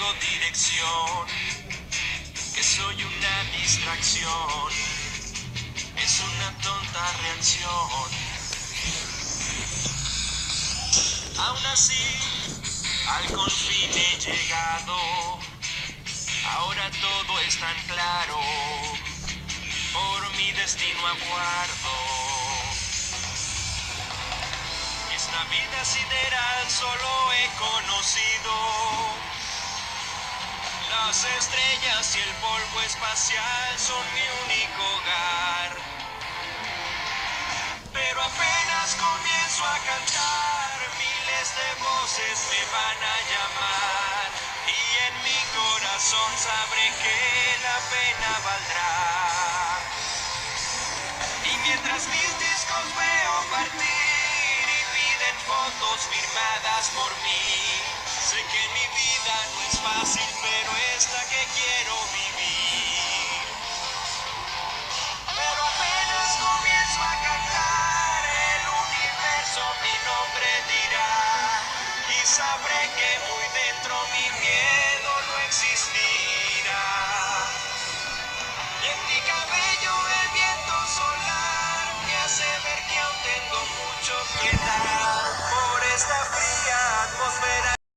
tengo dirección, que soy una distracción, es una tonta reacción. Aún así, al confín he llegado, ahora todo es tan claro, por mi destino aguardo. Esta vida sideral solo he conocido las estrellas y el polvo espacial son mi único hogar. Pero apenas comienzo a cantar, miles de voces me van a llamar y en mi corazón sabré que la pena valdrá. Y mientras mis discos veo partir y piden fotos firmadas por mí, sé que mi vida no es fácil, pero es la que quiero vivir. Pero apenas comienzo a cantar, el universo mi nombre dirá y sabré que muy dentro mi piel